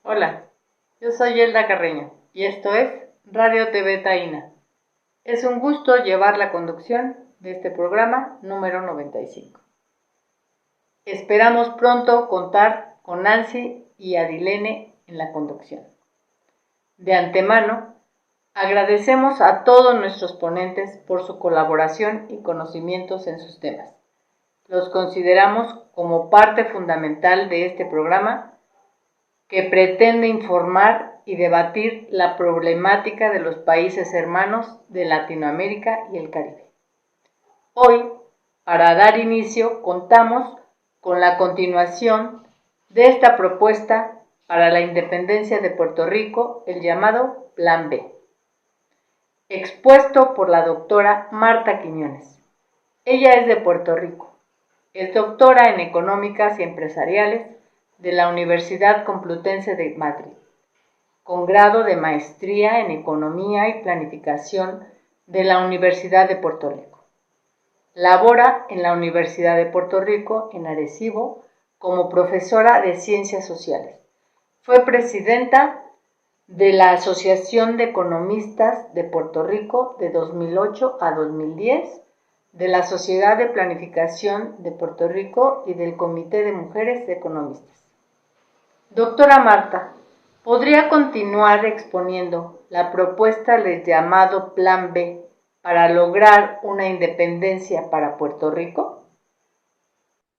Hola, yo soy Elda Carreño y esto es Radio TV Taína. Es un gusto llevar la conducción de este programa número 95. Esperamos pronto contar con Nancy y Adilene en la conducción. De antemano, agradecemos a todos nuestros ponentes por su colaboración y conocimientos en sus temas. Los consideramos como parte fundamental de este programa que pretende informar y debatir la problemática de los países hermanos de Latinoamérica y el Caribe. Hoy, para dar inicio, contamos con la continuación de esta propuesta para la independencia de Puerto Rico, el llamado Plan B, expuesto por la doctora Marta Quiñones. Ella es de Puerto Rico, es doctora en Económicas y Empresariales de la Universidad Complutense de Madrid, con grado de maestría en Economía y Planificación de la Universidad de Puerto Rico. Labora en la Universidad de Puerto Rico, en Arecibo, como profesora de Ciencias Sociales. Fue presidenta de la Asociación de Economistas de Puerto Rico de 2008 a 2010, de la Sociedad de Planificación de Puerto Rico y del Comité de Mujeres Economistas. Doctora Marta, ¿podría continuar exponiendo la propuesta del llamado Plan B para lograr una independencia para Puerto Rico?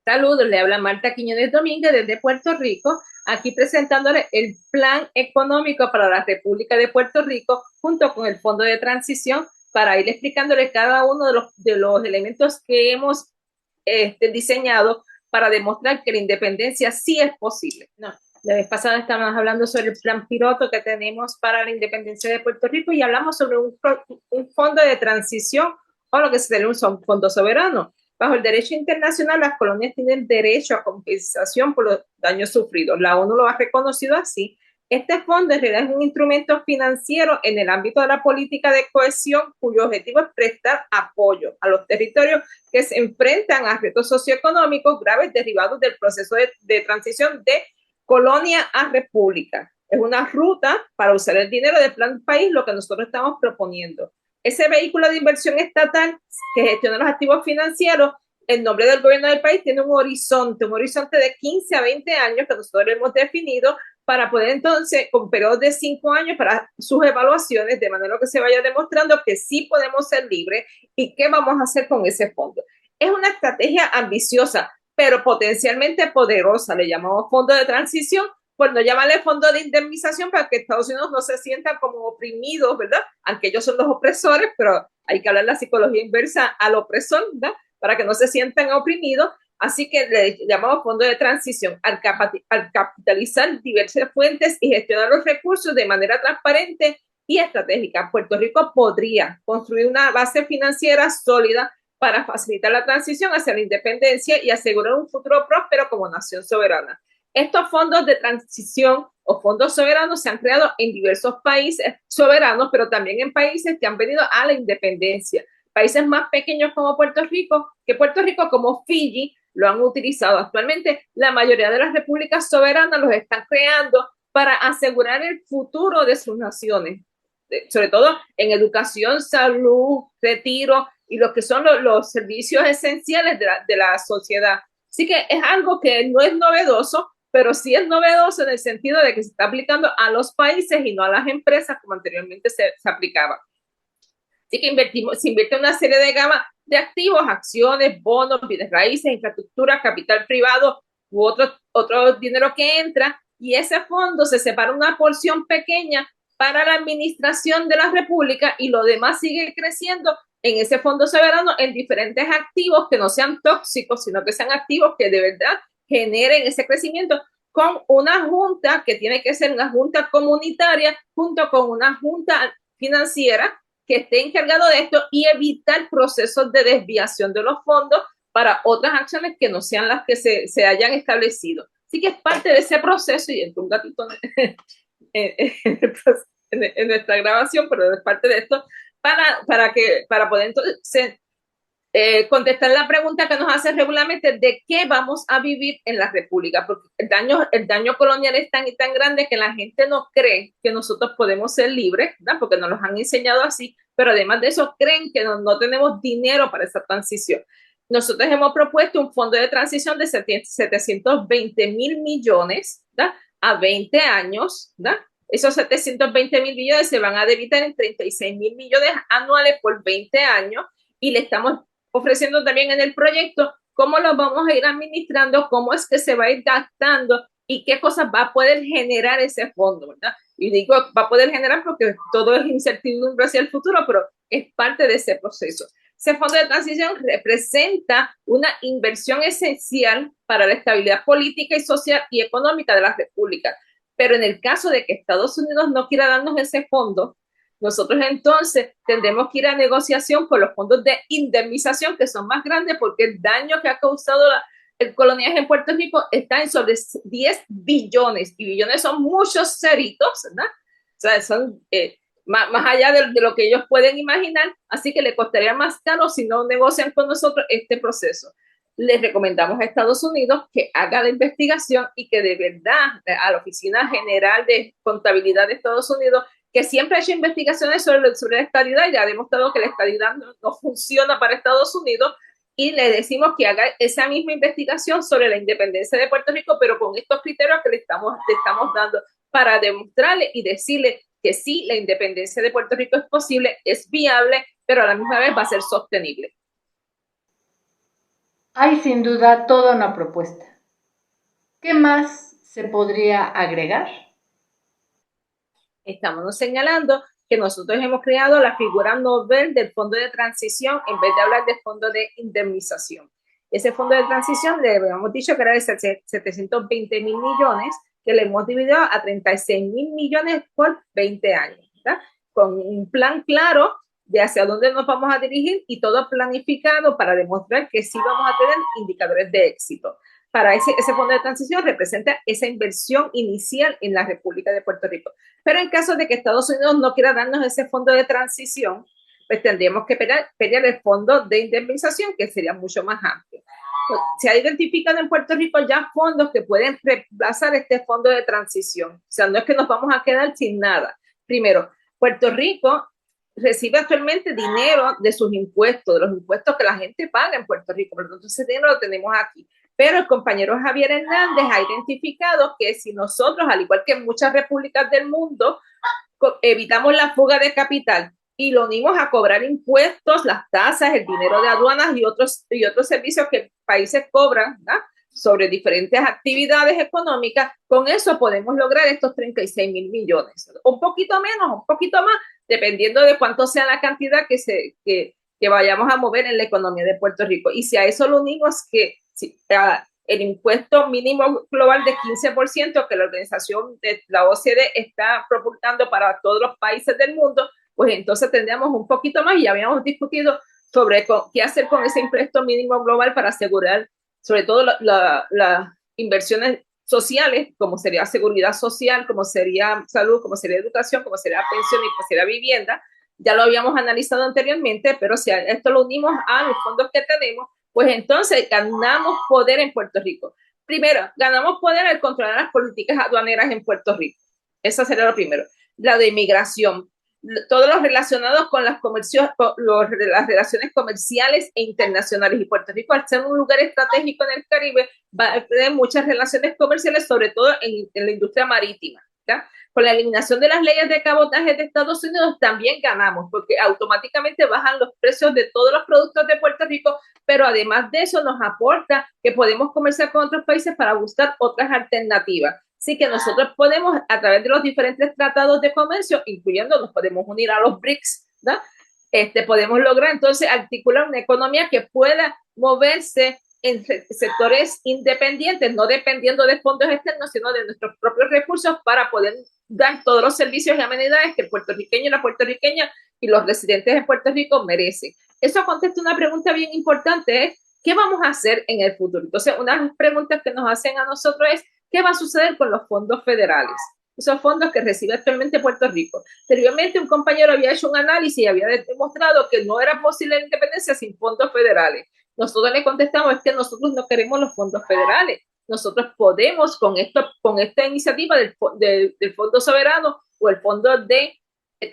Saludos, le habla Marta Quiñones Domínguez desde Puerto Rico, aquí presentándole el Plan Económico para la República de Puerto Rico junto con el Fondo de Transición para ir explicándole cada uno de los elementos que hemos diseñado para demostrar que la independencia sí es posible. No, la vez pasada estábamos hablando sobre el plan piloto que tenemos para la independencia de Puerto Rico y hablamos sobre un fondo de transición o lo que se llama un fondo soberano. Bajo el derecho internacional, las colonias tienen derecho a compensación por los daños sufridos. La ONU lo ha reconocido así. Este fondo en realidad es un instrumento financiero en el ámbito de la política de cohesión cuyo objetivo es prestar apoyo a los territorios que se enfrentan a retos socioeconómicos graves derivados del proceso de transición de colonia a república. Es una ruta para usar el dinero del plan país, lo que nosotros estamos proponiendo. Ese vehículo de inversión estatal que gestiona los activos financieros en nombre del gobierno del país tiene un horizonte de 15 a 20 años que nosotros hemos definido para poder entonces, con periodos de 5 años para sus evaluaciones, de manera que se vaya demostrando que sí podemos ser libres y qué vamos a hacer con ese fondo. Es una estrategia ambiciosa, pero potencialmente poderosa. Le llamamos fondo de transición, pues no llamarle fondo de indemnización para que Estados Unidos no se sientan como oprimidos, ¿verdad? Aunque ellos son los opresores, pero hay que hablar la psicología inversa al opresor, ¿verdad? Para que no se sientan oprimidos. Así que le llamamos fondo de transición al capitalizar diversas fuentes y gestionar los recursos de manera transparente y estratégica. Puerto Rico podría construir una base financiera sólida para facilitar la transición hacia la independencia y asegurar un futuro próspero como nación soberana. Estos fondos de transición o fondos soberanos se han creado en diversos países soberanos, pero también en países que han venido a la independencia. Países más pequeños como Puerto Rico, como Fiji, lo han utilizado. Actualmente, la mayoría de las repúblicas soberanas los están creando para asegurar el futuro de sus naciones, sobre todo en educación, salud, retiro y lo que son los servicios esenciales de la sociedad. Así que es algo que no es novedoso, pero sí es novedoso en el sentido de que se está aplicando a los países y no a las empresas como anteriormente se aplicaba. Así que se invierte una serie de gama de activos, acciones, bonos, bienes raíces, infraestructura, capital privado u otro dinero que entra, y ese fondo se separa una porción pequeña para la administración de la República y lo demás sigue creciendo en ese fondo soberano en diferentes activos que no sean tóxicos, sino que sean activos que de verdad generen ese crecimiento con una junta que tiene que ser una junta comunitaria junto con una junta financiera que esté encargado de esto y evitar procesos de desviación de los fondos para otras acciones que no sean las que se hayan establecido. Así que es parte de ese proceso y entró un gatito en nuestra grabación, pero es parte de esto para poder entonces contestar la pregunta que nos hace regularmente de qué vamos a vivir en la República, porque el daño colonial es tan y tan grande que la gente no cree que nosotros podemos ser libres, ¿verdad? Porque nos los han enseñado así, pero además de eso creen que no tenemos dinero para esa transición. Nosotros hemos propuesto un fondo de transición de 720 mil millones, ¿verdad? A 20 años, ¿verdad? Esos 720 mil millones se van a debitar en 36 mil millones anuales por 20 años y le estamos ofreciendo también en el proyecto cómo lo vamos a ir administrando, cómo es que se va a ir gastando y qué cosas va a poder generar ese fondo, ¿verdad? Y digo, va a poder generar porque todo es incertidumbre hacia el futuro, pero es parte de ese proceso. Ese fondo de transición representa una inversión esencial para la estabilidad política y social y económica de la República. Pero en el caso de que Estados Unidos no quiera darnos ese fondo, nosotros entonces tendremos que ir a negociación por los fondos de indemnización que son más grandes porque el daño que ha causado el coloniaje en Puerto Rico está en sobre 10 billones y billones son muchos ceritos, ¿verdad? O sea, son más allá de lo que ellos pueden imaginar, así que le costaría más caro si no negocian con nosotros este proceso. Les recomendamos a Estados Unidos que haga la investigación y que de verdad a la Oficina General de Contabilidad de Estados Unidos, que siempre ha hecho investigaciones sobre la estadidad y ha demostrado que la estadidad no funciona para Estados Unidos, y le decimos que haga esa misma investigación sobre la independencia de Puerto Rico, pero con estos criterios que le estamos dando para demostrarle y decirle que sí, la independencia de Puerto Rico es posible, es viable, pero a la misma vez va a ser sostenible. Hay sin duda toda una propuesta. ¿Qué más se podría agregar? Estamos señalando que nosotros hemos creado la figura novel del fondo de transición en vez de hablar del fondo de indemnización. Ese fondo de transición le habíamos dicho que era de 720 mil millones, que le hemos dividido a 36 mil millones por 20 años, ¿verdad? Con un plan claro de hacia dónde nos vamos a dirigir y todo planificado para demostrar que sí vamos a tener indicadores de éxito. Para ese fondo de transición representa esa inversión inicial en la República de Puerto Rico. Pero en caso de que Estados Unidos no quiera darnos ese fondo de transición, pues tendríamos que pelear el fondo de indemnización, que sería mucho más amplio. Se ha identificado en Puerto Rico ya fondos que pueden reemplazar este fondo de transición. O sea, no es que nos vamos a quedar sin nada. Primero, Puerto Rico recibe actualmente dinero de sus impuestos, de los impuestos que la gente paga en Puerto Rico. Por lo tanto, ese dinero lo tenemos aquí. Pero el compañero Javier Hernández ha identificado que si nosotros, al igual que en muchas repúblicas del mundo, evitamos la fuga de capital y lo unimos a cobrar impuestos, las tasas, el dinero de aduanas y otros servicios que países cobran, ¿verdad?, sobre diferentes actividades económicas, con eso podemos lograr estos 36 mil millones. Un poquito menos, un poquito más, dependiendo de cuánto sea la cantidad que vayamos a mover en la economía de Puerto Rico. Y si a eso lo unimos que el impuesto mínimo global de 15% que la organización de la OCDE está propulsando para todos los países del mundo, pues entonces tendríamos un poquito más y ya habíamos discutido sobre qué hacer con ese impuesto mínimo global para asegurar sobre todo las inversiones sociales, como sería seguridad social, como sería salud, como sería educación, como sería pensión y como sería vivienda. Ya lo habíamos analizado anteriormente, pero si a esto lo unimos a los fondos que tenemos, pues entonces ganamos poder en Puerto Rico. Primero, ganamos poder al controlar las políticas aduaneras en Puerto Rico. Eso sería lo primero. La de inmigración, todos los relacionados con las relaciones comerciales e internacionales. Y Puerto Rico, al ser un lugar estratégico en el Caribe, va a tener muchas relaciones comerciales, sobre todo en la industria marítima, ¿verdad? Con la eliminación de las leyes de cabotaje de Estados Unidos también ganamos, porque automáticamente bajan los precios de todos los productos de Puerto Rico, pero además de eso nos aporta que podemos comerciar con otros países para buscar otras alternativas. Así que nosotros podemos, a través de los diferentes tratados de comercio, incluyendo, nos podemos unir a los BRICS, ¿no? Podemos lograr entonces articular una economía que pueda moverse en sectores independientes, no dependiendo de fondos externos, sino de nuestros propios recursos para poder dar todos los servicios y amenidades que el puertorriqueño y la puertorriqueña y los residentes de Puerto Rico merecen. Eso contesta una pregunta bien importante, ¿qué vamos a hacer en el futuro? Entonces, una de las preguntas que nos hacen a nosotros es, ¿qué va a suceder con los fondos federales? esos fondos que recibe actualmente Puerto Rico. Anteriormente un compañero había hecho un análisis y había demostrado que no era posible la independencia sin fondos federales. Nosotros le contestamos es que nosotros no queremos los fondos federales. Nosotros podemos con esta iniciativa del Fondo Soberano o el Fondo de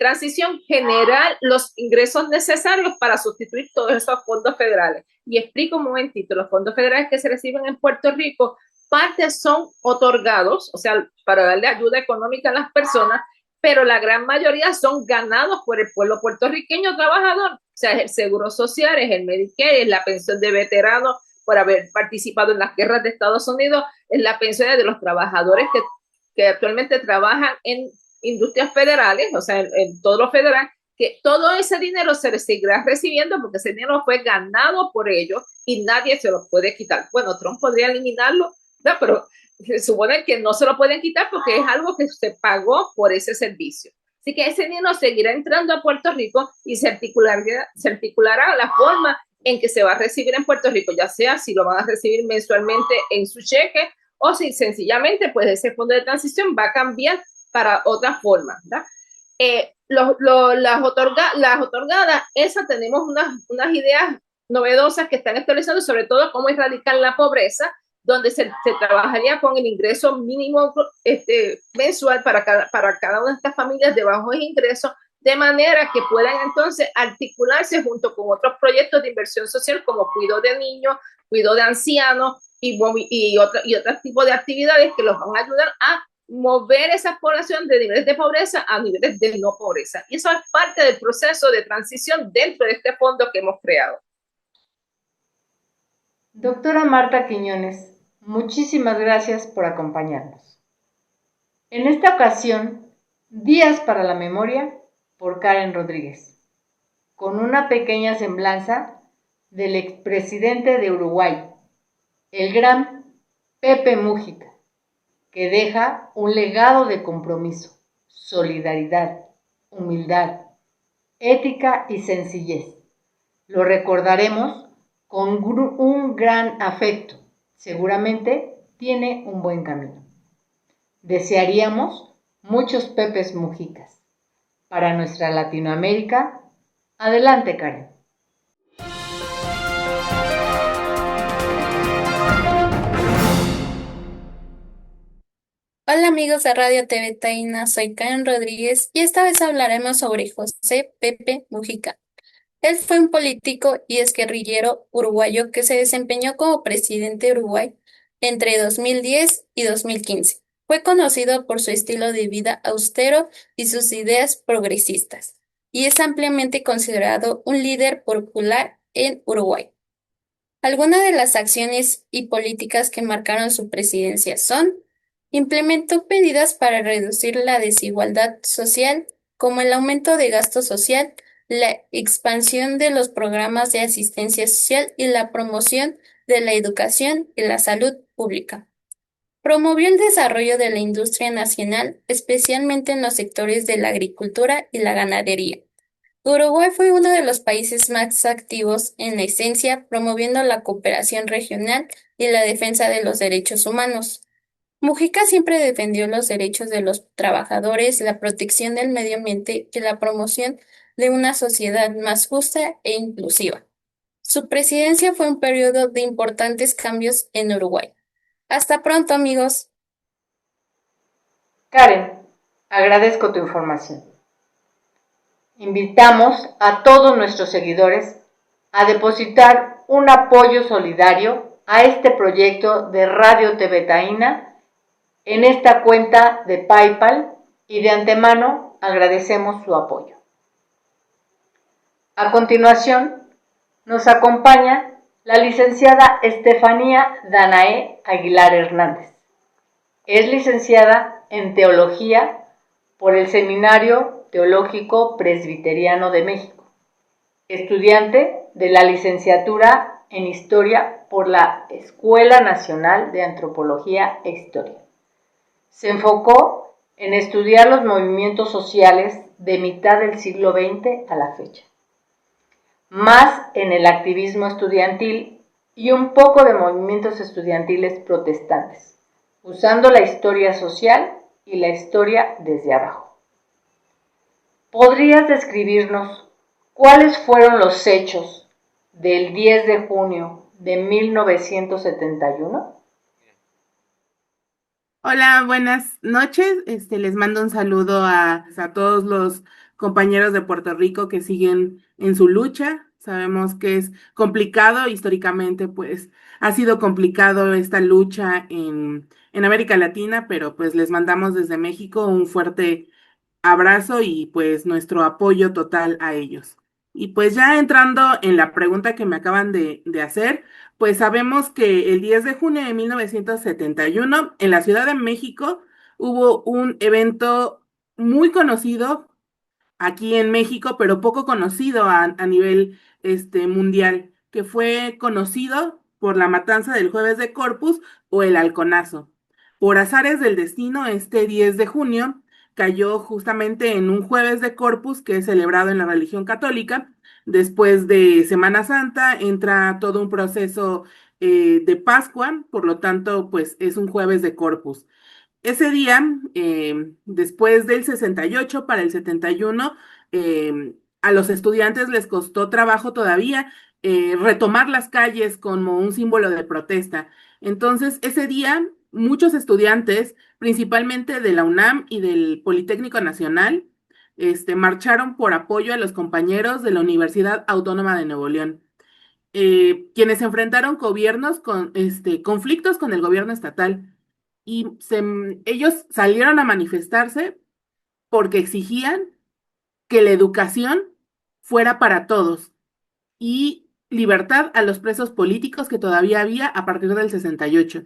Transición generar los ingresos necesarios para sustituir todos esos fondos federales. Y explico un momentito, los fondos federales que se reciben en Puerto Rico, partes son otorgados, o sea, para darle ayuda económica a las personas, pero la gran mayoría son ganados por el pueblo puertorriqueño trabajador, o sea, es el seguro social, es el Medicare, es la pensión de veteranos por haber participado en las guerras de Estados Unidos, es la pensión de los trabajadores que actualmente trabajan en industrias federales, o sea, en todo lo federal, que todo ese dinero se le seguirá recibiendo porque ese dinero fue ganado por ellos y nadie se lo puede quitar. Bueno, Trump podría eliminarlo, ¿no? Pero se supone que no se lo pueden quitar porque es algo que se pagó por ese servicio. Así que ese dinero seguirá entrando a Puerto Rico y se articulará la forma en que se va a recibir en Puerto Rico, ya sea si lo van a recibir mensualmente en su cheque o si sencillamente pues ese fondo de transición va a cambiar para otra forma, ¿verdad? Las otorgadas, esas tenemos unas ideas novedosas que están estableciendo sobre todo cómo erradicar la pobreza, donde se trabajaría con el ingreso mínimo mensual para cada una de estas familias de bajos ingresos, de manera que puedan entonces articularse junto con otros proyectos de inversión social como cuidado de niños, cuidado de ancianos y otros tipos de actividades que los van a ayudar a mover esa población de niveles de pobreza a niveles de no pobreza. Y eso es parte del proceso de transición dentro de este fondo que hemos creado. Doctora Marta Quiñones, muchísimas gracias por acompañarnos. En esta ocasión, Días para la Memoria por Karen Rodríguez, con una pequeña semblanza del expresidente de Uruguay, el gran Pepe Mújica, que deja un legado de compromiso, solidaridad, humildad, ética y sencillez. Lo recordaremos con un gran afecto. Seguramente tiene un buen camino. Desearíamos muchos Pepes Mujicas. Para nuestra Latinoamérica, adelante, Karen. Hola amigos de Radio TV Taína, soy Karen Rodríguez y esta vez hablaremos sobre José Pepe Mujica. Él fue un político y exguerrillero uruguayo que se desempeñó como presidente de Uruguay entre 2010 y 2015. Fue conocido por su estilo de vida austero y sus ideas progresistas, y es ampliamente considerado un líder popular en Uruguay. Algunas de las acciones y políticas que marcaron su presidencia son: implementó medidas para reducir la desigualdad social, como el aumento de gasto social, la expansión de los programas de asistencia social y la promoción de la educación y la salud pública. Promovió el desarrollo de la industria nacional, especialmente en los sectores de la agricultura y la ganadería. Uruguay fue uno de los países más activos en la esencia, promoviendo la cooperación regional y la defensa de los derechos humanos. Mujica siempre defendió los derechos de los trabajadores, la protección del medio ambiente y la promoción de una sociedad más justa e inclusiva. Su presidencia fue un periodo de importantes cambios en Uruguay. Hasta pronto, amigos. Karen, agradezco tu información. Invitamos a todos nuestros seguidores a depositar un apoyo solidario a este proyecto de Radio TV Taína en esta cuenta de PayPal y de antemano agradecemos su apoyo. A continuación, nos acompaña la licenciada Estefanía Danae Aguilar Hernández. Es licenciada en Teología por el Seminario Teológico Presbiteriano de México, estudiante de la licenciatura en Historia por la Escuela Nacional de Antropología e Historia. Se enfocó en estudiar los movimientos sociales de mitad del siglo XX a la fecha, más en el activismo estudiantil y un poco de movimientos estudiantiles protestantes, usando la historia social y la historia desde abajo. ¿Podrías describirnos cuáles fueron los hechos del 10 de junio de 1971? Hola, buenas noches. Les mando un saludo a todos los compañeros de Puerto Rico que siguen en su lucha. Sabemos que es complicado históricamente, pues ha sido complicado esta lucha en América Latina, pero pues les mandamos desde México un fuerte abrazo y pues nuestro apoyo total a ellos. Y pues ya entrando en la pregunta que me acaban de hacer, pues sabemos que el 10 de junio de 1971 en la Ciudad de México hubo un evento muy conocido aquí en México, pero poco conocido a nivel mundial, que fue conocido por la matanza del Jueves de Corpus o el Halconazo. Por azares del destino, este 10 de junio cayó justamente en un Jueves de Corpus que es celebrado en la religión católica. Después de Semana Santa entra todo un proceso de Pascua, por lo tanto, pues es un Jueves de Corpus. Ese día, después del 68 para el 71, a los estudiantes les costó trabajo todavía retomar las calles como un símbolo de protesta. Entonces, ese día, muchos estudiantes, principalmente de la UNAM y del Politécnico Nacional, marcharon por apoyo a los compañeros de la Universidad Autónoma de Nuevo León, quienes enfrentaron gobiernos con conflictos con el gobierno estatal y ellos salieron a manifestarse porque exigían que la educación fuera para todos y libertad a los presos políticos que todavía había a partir del 68.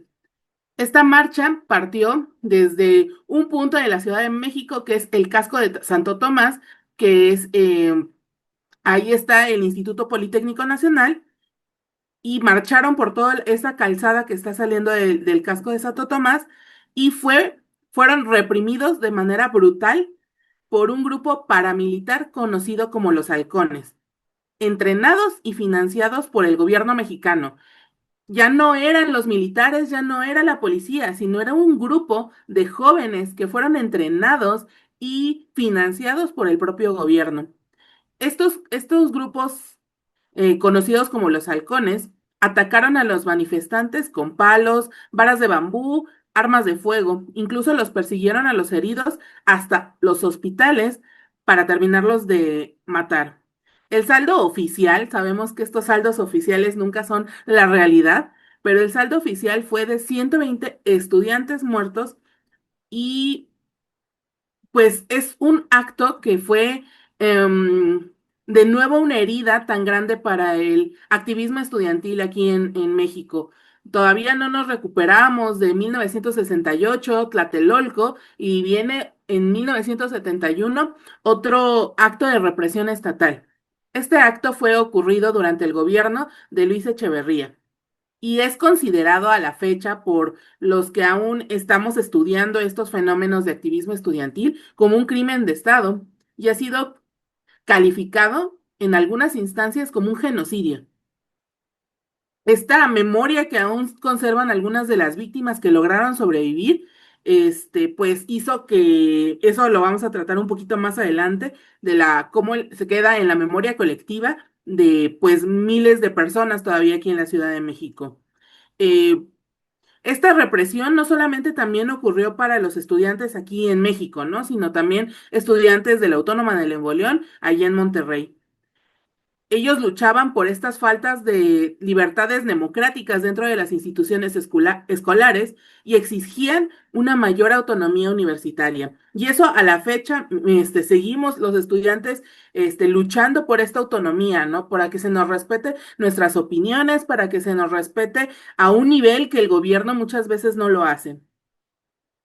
Esta marcha partió desde un punto de la Ciudad de México, que es el casco de Santo Tomás, que es, ahí está el Instituto Politécnico Nacional, y marcharon por toda esa calzada que está saliendo del casco de Santo Tomás y fueron reprimidos de manera brutal por un grupo paramilitar conocido como los Halcones, entrenados y financiados por el gobierno mexicano. Ya no eran los militares, ya no era la policía, sino era un grupo de jóvenes que fueron entrenados y financiados por el propio gobierno. Estos grupos conocidos como los halcones, atacaron a los manifestantes con palos, varas de bambú, armas de fuego, incluso los persiguieron a los heridos hasta los hospitales para terminarlos de matar. El saldo oficial, sabemos que estos saldos oficiales nunca son la realidad, pero el saldo oficial fue de 120 estudiantes muertos y pues es un acto que fue de nuevo una herida tan grande para el activismo estudiantil aquí en México. Todavía no nos recuperamos de 1968, Tlatelolco, y viene en 1971 otro acto de represión estatal. Este acto fue ocurrido durante el gobierno de Luis Echeverría y es considerado a la fecha por los que aún estamos estudiando estos fenómenos de activismo estudiantil como un crimen de Estado y ha sido calificado en algunas instancias como un genocidio. Esta memoria que aún conservan algunas de las víctimas que lograron sobrevivir, pues hizo que eso lo vamos a tratar un poquito más adelante, de cómo se queda en la memoria colectiva de pues miles de personas todavía aquí en la Ciudad de México. Eh, esta represión no solamente también ocurrió para los estudiantes aquí en México, ¿no? Sino también estudiantes de la Autónoma de Nuevo León, allá en Monterrey. Ellos luchaban por estas faltas de libertades democráticas dentro de las instituciones escolares y exigían una mayor autonomía universitaria. Y eso a la fecha, seguimos los estudiantes luchando por esta autonomía, ¿no? Para que se nos respete nuestras opiniones, para que se nos respete a un nivel que el gobierno muchas veces no lo hace.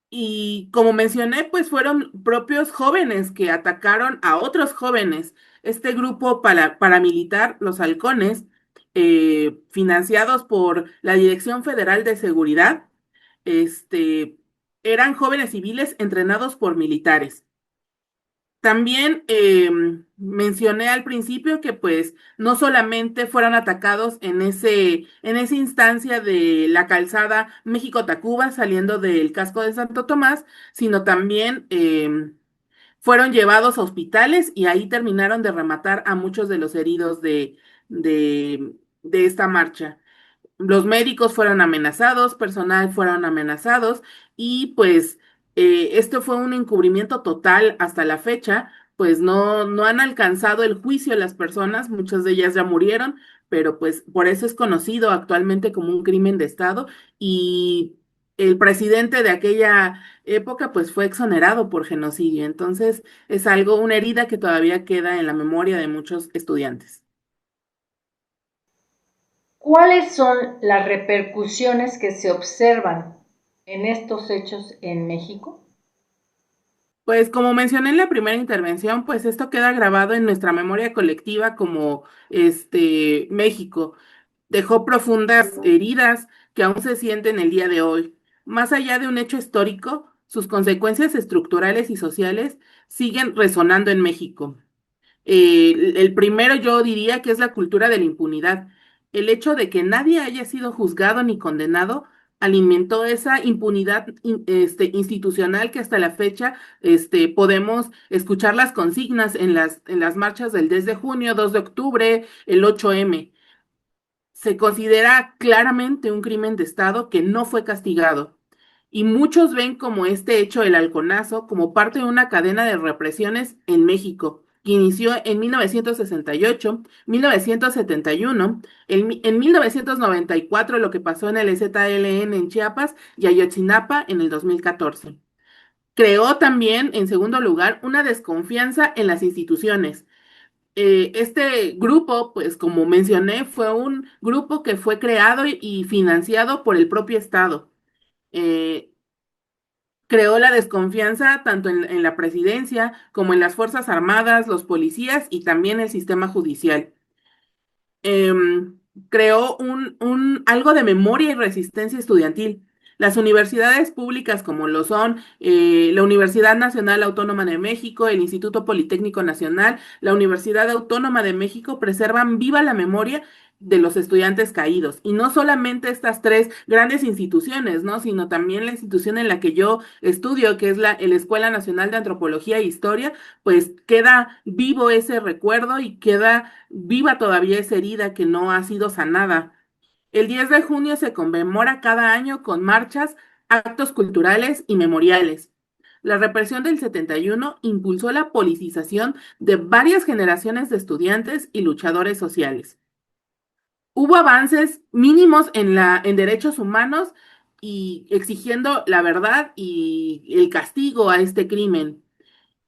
Y como mencioné, pues fueron propios jóvenes que atacaron a otros jóvenes. Este grupo paramilitar, los halcones, financiados por la Dirección Federal de Seguridad, este, eran jóvenes civiles entrenados por militares. También mencioné al principio que pues no solamente fueron atacados en esa instancia de la calzada México-Tacuba saliendo del casco de Santo Tomás, sino también fueron llevados a hospitales y ahí terminaron de rematar a muchos de los heridos de esta marcha. Los médicos fueron amenazados, personal fueron amenazados y pues esto fue un encubrimiento total hasta la fecha, pues no han alcanzado el juicio las personas, muchas de ellas ya murieron, pero pues por eso es conocido actualmente como un crimen de Estado y el presidente de aquella época pues fue exonerado por genocidio, entonces es algo, una herida que todavía queda en la memoria de muchos estudiantes. ¿Cuáles son las repercusiones que se observan en estos hechos en México? Pues como mencioné en la primera intervención, pues esto queda grabado en nuestra memoria colectiva como México. Dejó profundas heridas que aún se sienten el día de hoy. Más allá de un hecho histórico, sus consecuencias estructurales y sociales siguen resonando en México. El primero yo diría que es la cultura de la impunidad. El hecho de que nadie haya sido juzgado ni condenado alimentó esa impunidad institucional que hasta la fecha podemos escuchar las consignas en las marchas del 10 de junio, 2 de octubre, el 8M. Se considera claramente un crimen de Estado que no fue castigado. Y muchos ven como este hecho el halconazo como parte de una cadena de represiones en México, que inició en 1968, 1971, en 1994 lo que pasó en el EZLN en Chiapas y Ayotzinapa en el 2014. Creó también, en segundo lugar, una desconfianza en las instituciones. Este grupo, pues como mencioné, fue un grupo que fue creado y financiado por el propio Estado. Eh, Creó la desconfianza tanto en la presidencia como en las Fuerzas Armadas, los policías y también el sistema judicial. Creó algo de memoria y resistencia estudiantil. Las universidades públicas como lo son la Universidad Nacional Autónoma de México, el Instituto Politécnico Nacional, la Universidad Autónoma de México preservan viva la memoria de los estudiantes caídos. Y no solamente estas tres grandes instituciones, ¿no? Sino también la institución en la que yo estudio, que es la Escuela Nacional de Antropología e Historia, pues queda vivo ese recuerdo y queda viva todavía esa herida que no ha sido sanada. El 10 de junio se conmemora cada año con marchas, actos culturales y memoriales. La represión del 71 impulsó la politización de varias generaciones de estudiantes y luchadores sociales. Hubo avances mínimos en derechos humanos y exigiendo la verdad y el castigo a este crimen.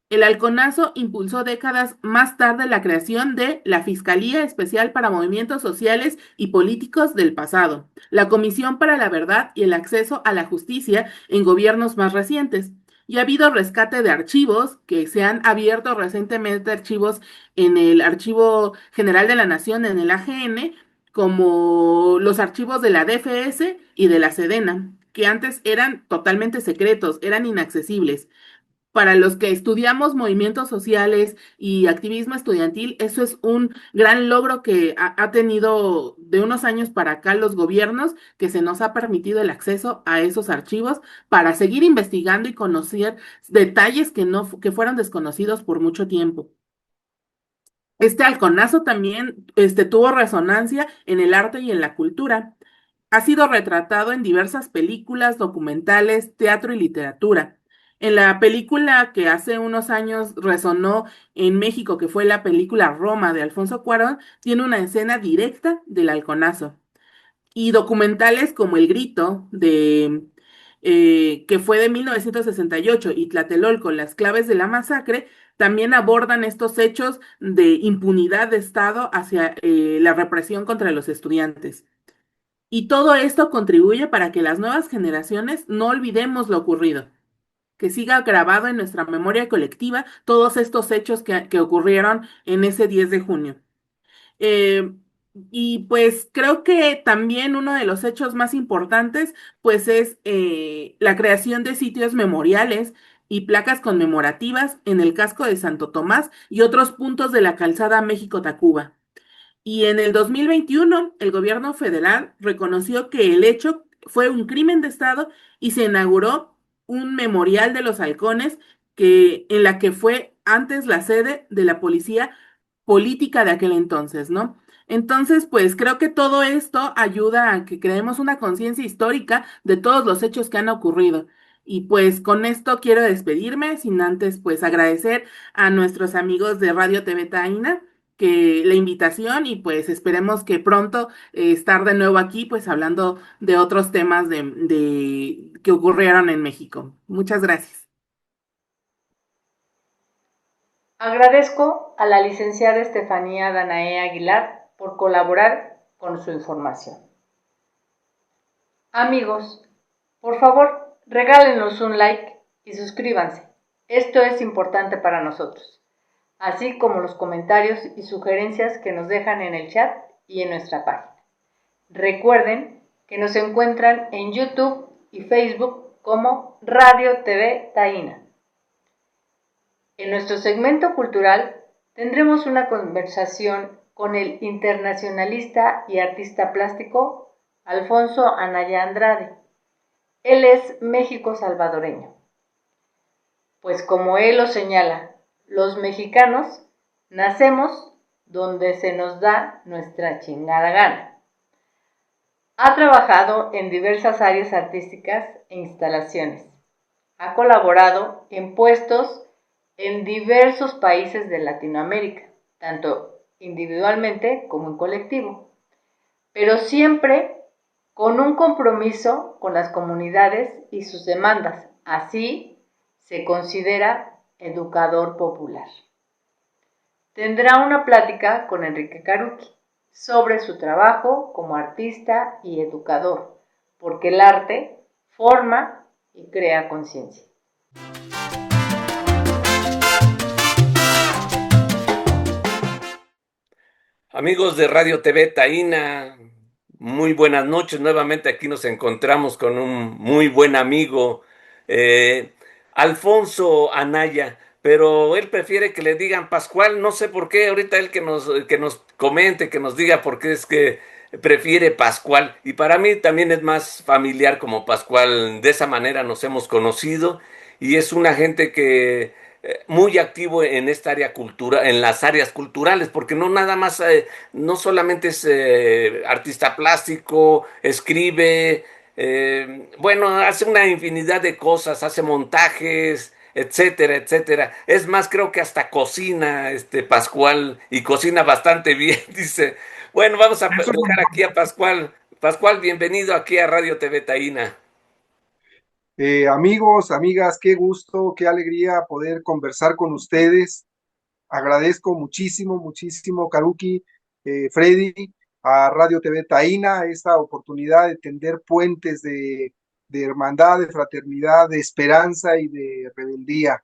El halconazo impulsó décadas más tarde la creación de la Fiscalía Especial para Movimientos Sociales y Políticos del Pasado, la Comisión para la Verdad y el Acceso a la Justicia en gobiernos más recientes. Y ha habido rescate de archivos, que se han abierto recientemente archivos en el Archivo General de la Nación, en el AGN, como los archivos de la DFS y de la Sedena, que antes eran totalmente secretos, eran inaccesibles. Para los que estudiamos movimientos sociales y activismo estudiantil, eso es un gran logro que ha tenido de unos años para acá los gobiernos, que se nos ha permitido el acceso a esos archivos para seguir investigando y conocer detalles que no, que fueron desconocidos por mucho tiempo. Este halconazo también tuvo resonancia en el arte y en la cultura. Ha sido retratado en diversas películas, documentales, teatro y literatura. En la película que hace unos años resonó en México, que fue la película Roma de Alfonso Cuarón, tiene una escena directa del halconazo. Y documentales como El Grito, que fue de 1968, y Tlatelolco, Las claves de la masacre, también abordan estos hechos de impunidad de Estado hacia la represión contra los estudiantes. Y todo esto contribuye para que las nuevas generaciones no olvidemos lo ocurrido, que siga grabado en nuestra memoria colectiva todos estos hechos que ocurrieron en ese 10 de junio. Eh, y pues creo que también uno de los hechos más importantes pues es la creación de sitios memoriales y placas conmemorativas en el casco de Santo Tomás y otros puntos de la calzada México-Tacuba. Y en el 2021, el gobierno federal reconoció que el hecho fue un crimen de Estado y se inauguró un memorial de los halcones en la que fue antes la sede de la policía política de aquel entonces, ¿no? Entonces, pues creo que todo esto ayuda a que creemos una conciencia histórica de todos los hechos que han ocurrido. Y pues con esto quiero despedirme, sin antes pues agradecer a nuestros amigos de Radio TV Taina que la invitación y pues esperemos que pronto estar de nuevo aquí pues hablando de otros temas que ocurrieron en México. Muchas gracias. Agradezco a la licenciada Estefanía Danae Aguilar por colaborar con su información. Amigos, por favor, regálenos un like y suscríbanse. Esto es importante para nosotros, así como los comentarios y sugerencias que nos dejan en el chat y en nuestra página. Recuerden que nos encuentran en YouTube y Facebook como Radio TV Taína. En nuestro segmento cultural tendremos una conversación con el internacionalista y artista plástico Alfonso Anaya Andrade. Él es México salvadoreño. Pues como él lo señala, los mexicanos nacemos donde se nos da nuestra chingada gana. Ha trabajado en diversas áreas artísticas e instalaciones. Ha colaborado en puestos en diversos países de Latinoamérica, tanto individualmente como en colectivo, pero siempre con un compromiso con las comunidades y sus demandas. Así se considera educador popular. Tendrá una plática con Enrique Caruqui sobre su trabajo como artista y educador, porque el arte forma y crea conciencia. Amigos de Radio TV Taína, muy buenas noches. Nuevamente aquí nos encontramos con un muy buen amigo, Alfonso Anaya, pero él prefiere que le digan Pascual. No sé por qué. Ahorita él que nos comente, que nos diga por qué es que prefiere Pascual. Y para mí también es más familiar como Pascual. De esa manera nos hemos conocido y es una gente que muy activo en esta área cultura, en las áreas culturales, porque no nada más, no solamente es artista plástico, escribe, bueno, hace una infinidad de cosas, hace montajes, etcétera, etcétera. Es más, creo que hasta cocina, Pascual, y cocina bastante bien, dice. Bueno, vamos a dejar aquí a Pascual. Pascual, bienvenido aquí a Radio TV Taína. Amigos, amigas, qué gusto, qué alegría poder conversar con ustedes. Agradezco muchísimo, muchísimo, Caruqui, Freddy, a Radio TV Taína, esta oportunidad de tender puentes de hermandad, de fraternidad, de esperanza y de rebeldía.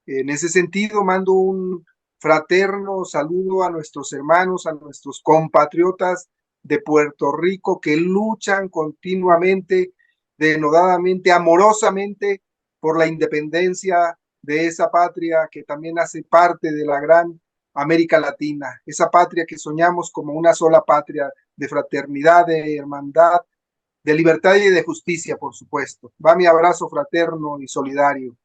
En ese sentido, mando un fraterno saludo a nuestros hermanos, a nuestros compatriotas de Puerto Rico que luchan continuamente, denodadamente, amorosamente por la independencia de esa patria que también hace parte de la gran América Latina, esa patria que soñamos como una sola patria de fraternidad, de hermandad, de libertad y de justicia, por supuesto. Va mi abrazo fraterno y solidario.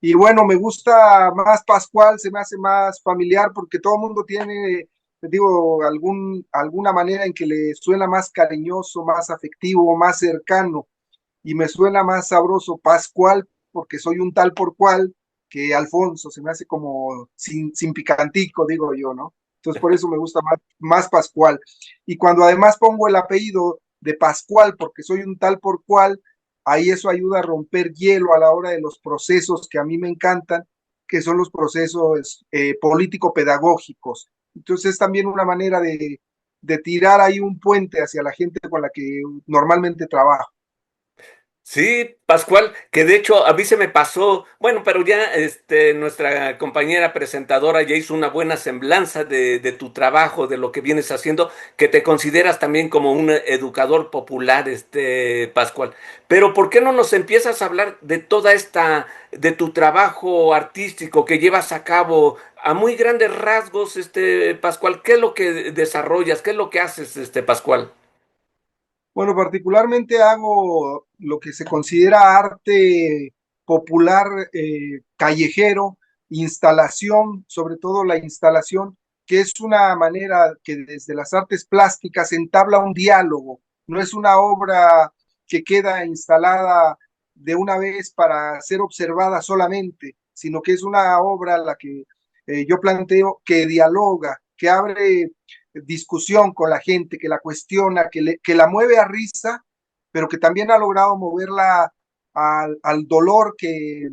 Y bueno, me gusta más Pascual, se me hace más familiar porque todo el mundo tiene, digo, alguna manera en que le suena más cariñoso, más afectivo, más cercano. Y me suena más sabroso Pascual porque soy un tal por cual que Alfonso, se me hace como sin picantico, digo yo, ¿no? Entonces por eso me gusta más Pascual. Y cuando además pongo el apellido de Pascual porque soy un tal por cual, ahí eso ayuda a romper hielo a la hora de los procesos que a mí me encantan, que son los procesos político-pedagógicos. Entonces es también una manera de tirar ahí un puente hacia la gente con la que normalmente trabajo. Sí, Pascual, que de hecho a mí se me pasó, bueno, pero ya nuestra compañera presentadora ya hizo una buena semblanza de tu trabajo, de lo que vienes haciendo, que te consideras también como un educador popular, Pascual. Pero ¿por qué no nos empiezas a hablar de toda de tu trabajo artístico que llevas a cabo a muy grandes rasgos, Pascual? ¿Qué es lo que desarrollas? ¿Qué es lo que haces, Pascual? Bueno, particularmente hago lo que se considera arte popular, callejero, instalación, sobre todo la instalación, que es una manera que desde las artes plásticas entabla un diálogo, no es una obra que queda instalada de una vez para ser observada solamente, sino que es una obra la que yo planteo que dialoga, que abre discusión con la gente, que la cuestiona, que la mueve a risa, pero que también ha logrado moverla al dolor que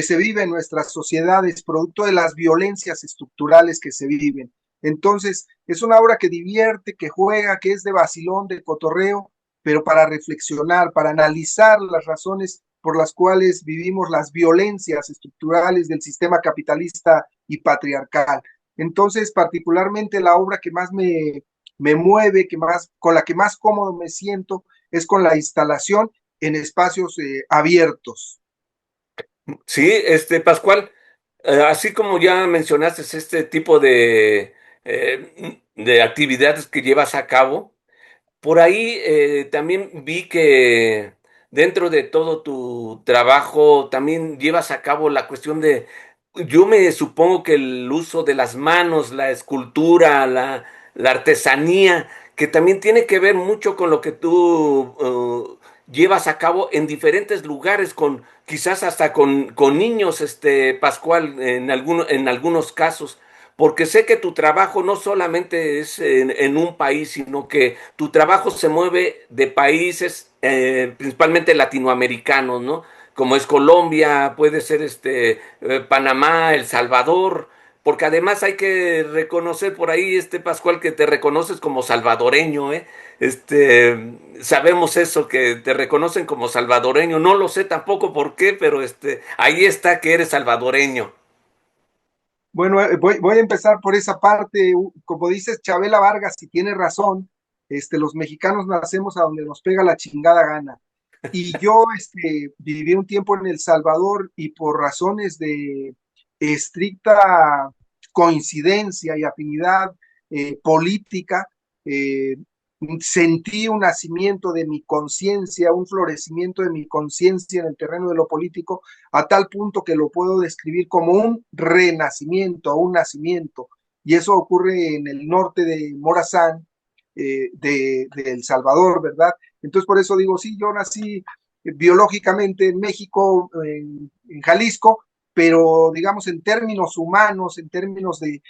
se vive en nuestras sociedades, producto de las violencias estructurales que se viven. Entonces, es una obra que divierte, que juega, que es de vacilón, de cotorreo, pero para reflexionar, para analizar las razones por las cuales vivimos las violencias estructurales del sistema capitalista y patriarcal. Entonces, particularmente la obra que más me mueve, con la que más cómodo me siento, es con la instalación en espacios abiertos. Sí, Pascual, así como ya mencionaste este tipo de actividades que llevas a cabo, por ahí también vi que dentro de todo tu trabajo también llevas a cabo la cuestión yo me supongo que el uso de las manos, la escultura, la artesanía, que también tiene que ver mucho con lo que tú llevas a cabo en diferentes lugares, quizás hasta con niños, Pascual, en algunos casos. Porque sé que tu trabajo no solamente es en un país, sino que tu trabajo se mueve de países principalmente latinoamericanos, ¿no? Como es Colombia, puede ser Panamá, El Salvador, porque además hay que reconocer por ahí, Pascual, que te reconoces como salvadoreño, ¿eh? Sabemos eso, que te reconocen como salvadoreño. No lo sé tampoco por qué, pero ahí está que eres salvadoreño. Bueno, voy a empezar por esa parte. Como dices, Chabela Vargas, si tiene razón, los mexicanos nacemos a donde nos pega la chingada gana. Y yo viví un tiempo en El Salvador y por razones de estricta coincidencia y afinidad política, eh, sentí un nacimiento de mi conciencia, un florecimiento de mi conciencia en el terreno de lo político, a tal punto que lo puedo describir como un renacimiento, un nacimiento. Y eso ocurre en el norte de Morazán, de El Salvador, ¿verdad? Entonces, por eso digo, sí, yo nací biológicamente en México, Jalisco, pero digamos en términos humanos, en términos de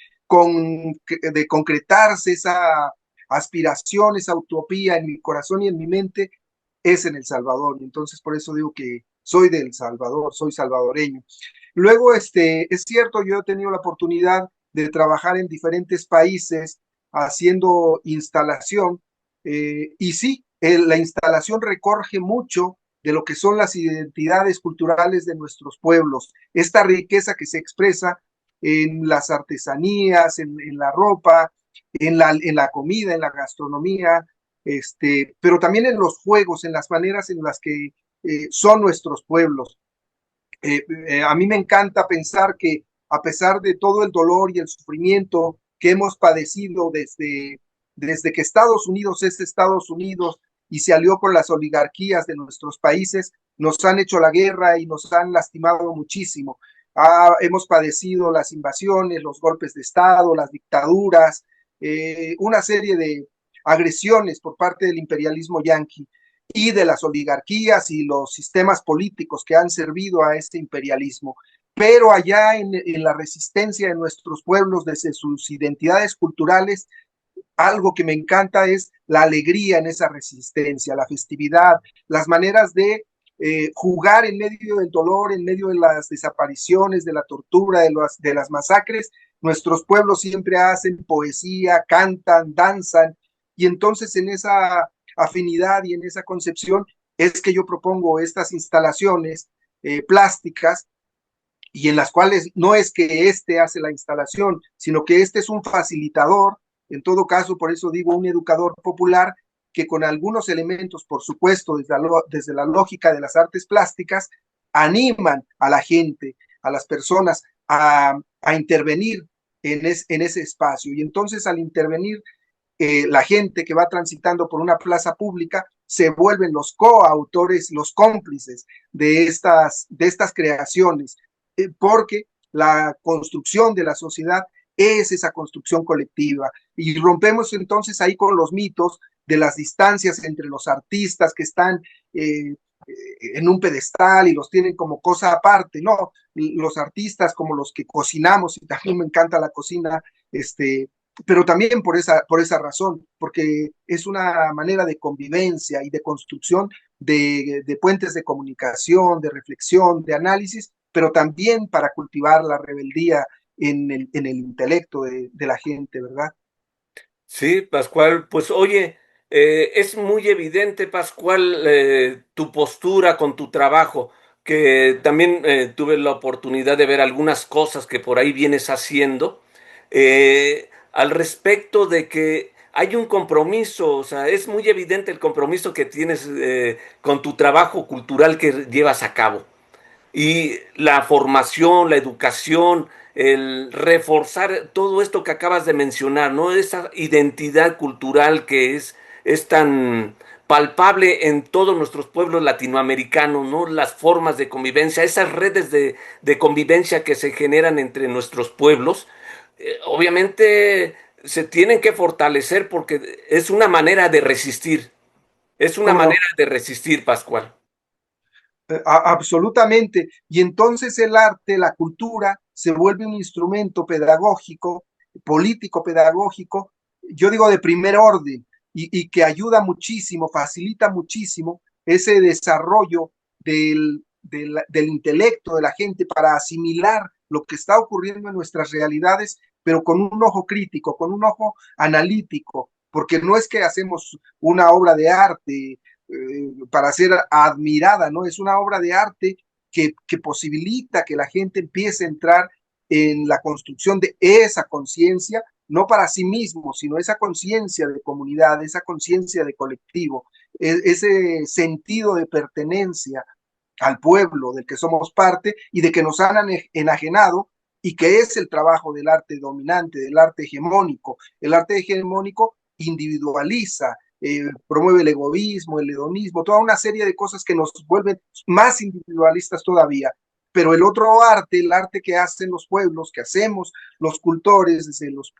concretarse esa aspiración, esa utopía en mi corazón y en mi mente, es en El Salvador. Entonces, por eso digo que soy de El Salvador, soy salvadoreño. Luego, es cierto, yo he tenido la oportunidad de trabajar en diferentes países haciendo instalación, y sí, la instalación recoge mucho de lo que son las identidades culturales de nuestros pueblos, esta riqueza que se expresa en las artesanías, en la ropa, en la comida, en la gastronomía, pero también en los juegos, en las maneras en las que son nuestros pueblos. A mí me encanta pensar que a pesar de todo el dolor y el sufrimiento que hemos padecido desde que Estados Unidos es Estados Unidos y se alió con las oligarquías de nuestros países, nos han hecho la guerra y nos han lastimado muchísimo. Hemos padecido las invasiones, los golpes de Estado, las dictaduras, una serie de agresiones por parte del imperialismo yanqui y de las oligarquías y los sistemas políticos que han servido a este imperialismo. Pero allá en la resistencia de nuestros pueblos, desde sus identidades culturales, algo que me encanta es la alegría en esa resistencia, la festividad, las maneras de jugar en medio del dolor, en medio de las desapariciones, de la tortura, de las masacres. Nuestros pueblos siempre hacen poesía, cantan, danzan, y entonces en esa afinidad y en esa concepción es que yo propongo estas instalaciones plásticas y en las cuales no es que éste hace la instalación, sino que este es un facilitador, en todo caso, por eso digo un educador popular, que con algunos elementos, por supuesto, desde la lógica de las artes plásticas, animan a la gente, a las personas, a intervenir en ese espacio. Y entonces al intervenir la gente que va transitando por una plaza pública se vuelven los coautores, los cómplices de estas creaciones, porque la construcción de la sociedad es esa construcción colectiva. Y rompemos entonces ahí con los mitos de las distancias entre los artistas que están en un pedestal y los tienen como cosa aparte. No, los artistas como los que cocinamos, y también me encanta la cocina, pero también por esa razón, porque es una manera de convivencia y de construcción de puentes de comunicación, de reflexión, de análisis, pero también para cultivar la rebeldía en el intelecto de la gente, ¿verdad? Sí, Pascual, pues oye, es muy evidente, Pascual, tu postura con tu trabajo, que también tuve la oportunidad de ver algunas cosas que por ahí vienes haciendo, al respecto de que hay un compromiso, o sea, es muy evidente el compromiso que tienes con tu trabajo cultural que llevas a cabo. Y la formación, la educación, el reforzar todo esto que acabas de mencionar, ¿no? Esa identidad cultural que es tan palpable en todos nuestros pueblos latinoamericanos, ¿no? Las formas de convivencia, esas redes de convivencia que se generan entre nuestros pueblos, obviamente se tienen que fortalecer porque es una manera de resistir, es una ¿Cómo manera no? de resistir, Pascual. Absolutamente. Y entonces el arte, la cultura, se vuelve un instrumento pedagógico, político pedagógico, yo digo de primer orden, y que ayuda muchísimo, facilita muchísimo ese desarrollo del intelecto de la gente para asimilar lo que está ocurriendo en nuestras realidades, pero con un ojo crítico, con un ojo analítico, porque no es que hacemos una obra de arte para ser admirada, ¿no? Es una obra de arte que posibilita que la gente empiece a entrar en la construcción de esa conciencia, no para sí mismo, sino esa conciencia de comunidad, esa conciencia de colectivo, ese sentido de pertenencia al pueblo del que somos parte y de que nos han enajenado y que es el trabajo del arte dominante, del arte hegemónico. El arte hegemónico individualiza, promueve el egoísmo, el hedonismo, toda una serie de cosas que nos vuelven más individualistas todavía. Pero el otro arte, el arte que hacen los pueblos, que hacemos los cultores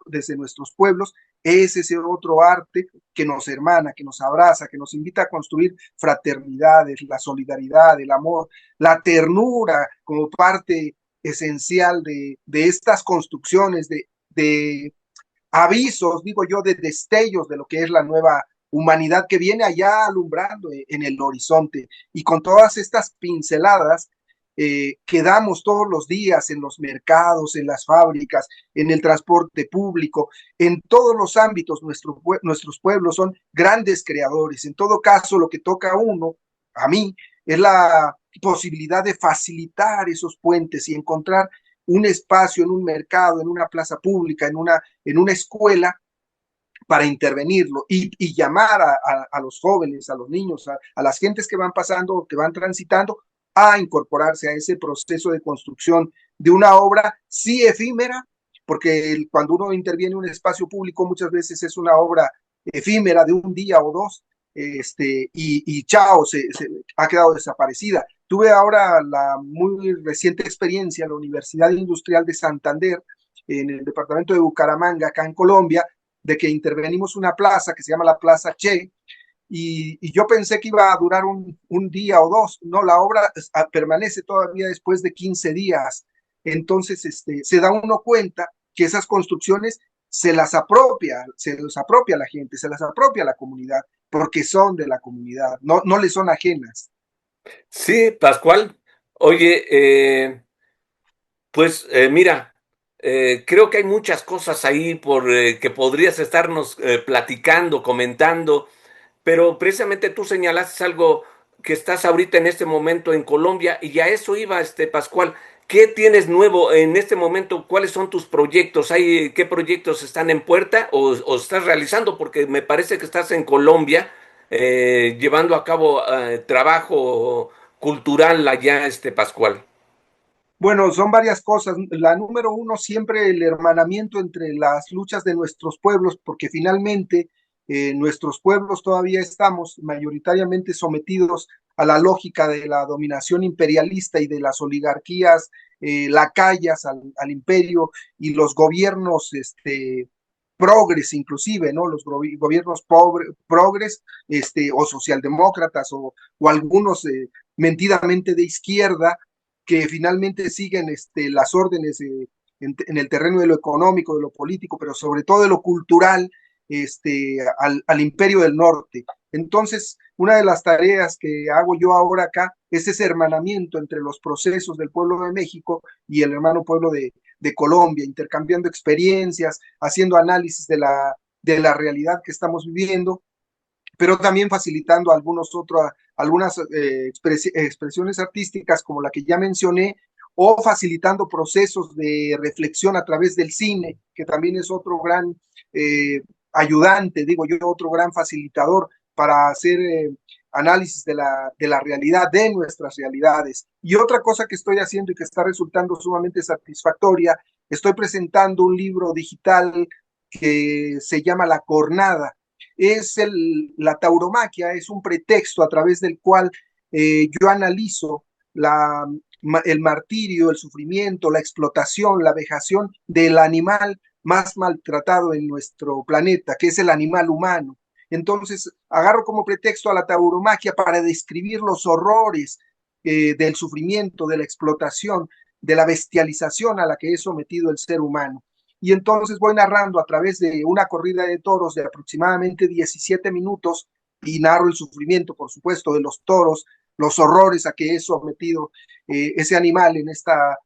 desde nuestros pueblos, es ese otro arte que nos hermana, que nos abraza, que nos invita a construir fraternidades, la solidaridad, el amor, la ternura como parte esencial de estas construcciones, de avisos, digo yo, de destellos de lo que es la nueva humanidad que viene allá alumbrando en el horizonte. Y con todas estas pinceladas que damos todos los días en los mercados, en las fábricas, en el transporte público, en todos los ámbitos, nuestros pueblos son grandes creadores. En todo caso, lo que toca a uno, a mí, es la posibilidad de facilitar esos puentes y encontrar un espacio en un mercado, en una plaza pública, en una escuela, para intervenirlo y llamar a los jóvenes, a los niños, a las gentes que van pasando, que van transitando, a incorporarse a ese proceso de construcción de una obra, sí efímera, porque cuando uno interviene en un espacio público muchas veces es una obra efímera de un día o dos, y chao, se ha quedado desaparecida. Tuve ahora la muy reciente experiencia en la Universidad Industrial de Santander, en el departamento de Bucaramanga, acá en Colombia, de que intervenimos una plaza que se llama la Plaza Che, y yo pensé que iba a durar un día o dos. No, la obra permanece todavía después de 15 días. Entonces, se da uno cuenta que esas construcciones se las apropia la gente, se las apropia la comunidad, porque son de la comunidad, no, no le son ajenas. Sí, Pascual. Oye, pues mira, creo que hay muchas cosas ahí por que podrías estarnos platicando, comentando, pero precisamente tú señalaste algo que estás ahorita en este momento en Colombia, y a eso iba, Pascual. ¿Qué tienes nuevo en este momento? ¿Cuáles son tus proyectos? ¿Qué proyectos están en puerta o estás realizando? Porque me parece que estás en Colombia llevando a cabo trabajo cultural allá, Pascual. Bueno, son varias cosas. La número uno, siempre el hermanamiento entre las luchas de nuestros pueblos, porque finalmente nuestros pueblos todavía estamos mayoritariamente sometidos a la lógica de la dominación imperialista y de las oligarquías lacayas al imperio y los gobiernos progres inclusive, ¿no? Los gobiernos progres o socialdemócratas o algunos mentidamente de izquierda que finalmente siguen las órdenes en el terreno de lo económico, de lo político, pero sobre todo de lo cultural, al imperio del norte. Entonces, una de las tareas que hago yo ahora acá es ese hermanamiento entre los procesos del pueblo de México y el hermano pueblo de Colombia, intercambiando experiencias, haciendo análisis de la realidad que estamos viviendo, pero también facilitando algunas expresiones artísticas como la que ya mencioné, o facilitando procesos de reflexión a través del cine, que también es otro gran ayudante, digo yo, otro gran facilitador para hacer análisis de la realidad, de nuestras realidades. Y otra cosa que estoy haciendo y que está resultando sumamente satisfactoria, estoy presentando un libro digital que se llama La Cornada. La tauromaquia es un pretexto a través del cual yo analizo el martirio, el sufrimiento, la explotación, la vejación del animal más maltratado en nuestro planeta, que es el animal humano. Entonces, agarro como pretexto a la tauromaquia para describir los horrores del sufrimiento, de la explotación, de la bestialización a la que es sometido el ser humano. Y entonces voy narrando a través de una corrida de toros de aproximadamente 17 minutos y narro el sufrimiento, por supuesto, de los toros, los horrores a que es sometido ese animal en esta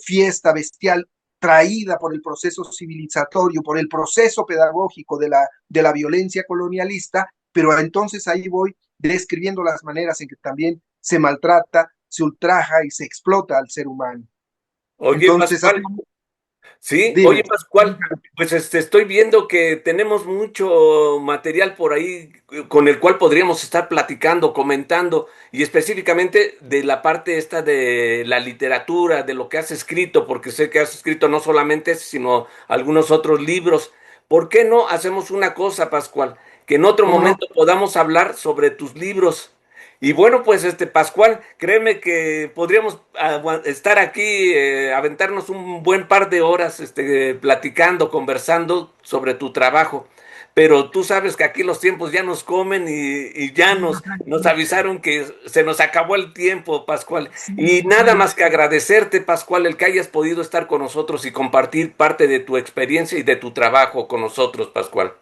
fiesta bestial traída por el proceso civilizatorio, por el proceso pedagógico de la violencia colonialista, pero entonces ahí voy describiendo las maneras en que también se maltrata, se ultraja y se explota al ser humano. Oye, Entonces, Pascual. Sí, oye dime. Pascual, pues estoy viendo que tenemos mucho material por ahí con el cual podríamos estar platicando, comentando, y específicamente de la parte esta de la literatura, de lo que has escrito, porque sé que has escrito no solamente ese, sino algunos otros libros. ¿Por qué no hacemos una cosa, Pascual? Que en otro ¿Cómo no? momento podamos hablar sobre tus libros. Y bueno, pues Pascual, créeme que podríamos estar aquí, aventarnos un buen par de horas, platicando, conversando sobre tu trabajo. Pero tú sabes que aquí los tiempos ya nos comen y ya nos avisaron que se nos acabó el tiempo, Pascual. Y nada más que agradecerte, Pascual, el que hayas podido estar con nosotros y compartir parte de tu experiencia y de tu trabajo con nosotros, Pascual.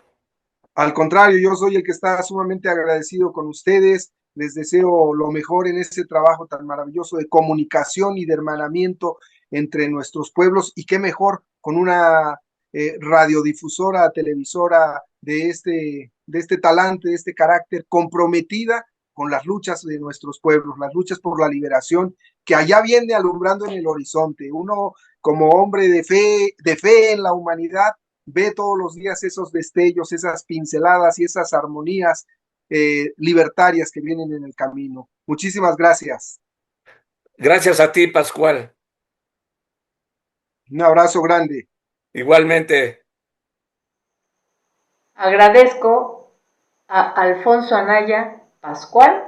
Al contrario, yo soy el que está sumamente agradecido con ustedes. Les deseo lo mejor en este trabajo tan maravilloso de comunicación y de hermanamiento entre nuestros pueblos. Y qué mejor con una radiodifusora, televisora de este talante, de este carácter, comprometida con las luchas de nuestros pueblos, las luchas por la liberación, que allá viene alumbrando en el horizonte. Uno, como hombre de fe en la humanidad, ve todos los días esos destellos, esas pinceladas y esas armonías libertarias que vienen en el camino. Muchísimas gracias. Gracias a ti, Pascual. Un abrazo grande. Igualmente. Agradezco a Alfonso Anaya Pascual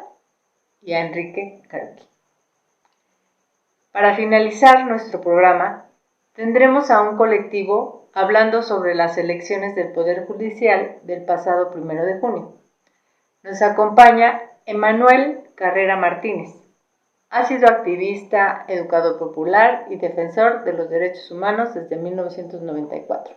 y a Enrique Caruqui. Para finalizar nuestro programa, tendremos a un colectivo hablando sobre las elecciones del Poder Judicial del pasado 1 de junio. Nos acompaña Emanuel Carrera Martínez. Ha sido activista, educador popular y defensor de los derechos humanos desde 1994.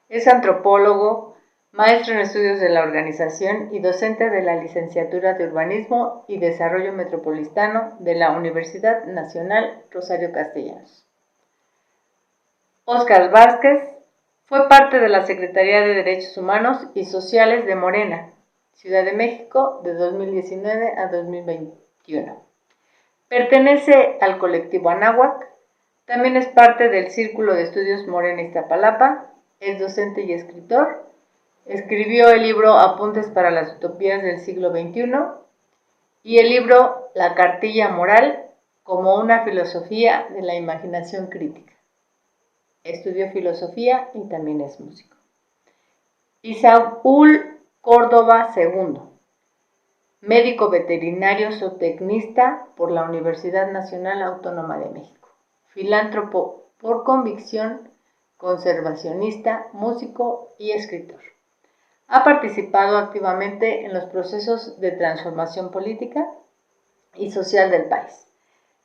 Es antropólogo, maestro en estudios de la organización y docente de la licenciatura de Urbanismo y Desarrollo Metropolitano de la Universidad Nacional Rosario Castellanos. Óscar Vázquez fue parte de la Secretaría de Derechos Humanos y Sociales de Morena, Ciudad de México, de 2019 a 2021. Pertenece al colectivo Anáhuac, también es parte del Círculo de Estudios Morena Iztapalapa, es docente y escritor, escribió el libro Apuntes para las Utopías del siglo XXI y el libro La Cartilla Moral como una filosofía de la imaginación crítica. Estudió filosofía y también es músico. Y Saúl Córdoba II, médico veterinario zootecnista por la Universidad Nacional Autónoma de México, filántropo por convicción, conservacionista, músico y escritor. Ha participado activamente en los procesos de transformación política y social del país,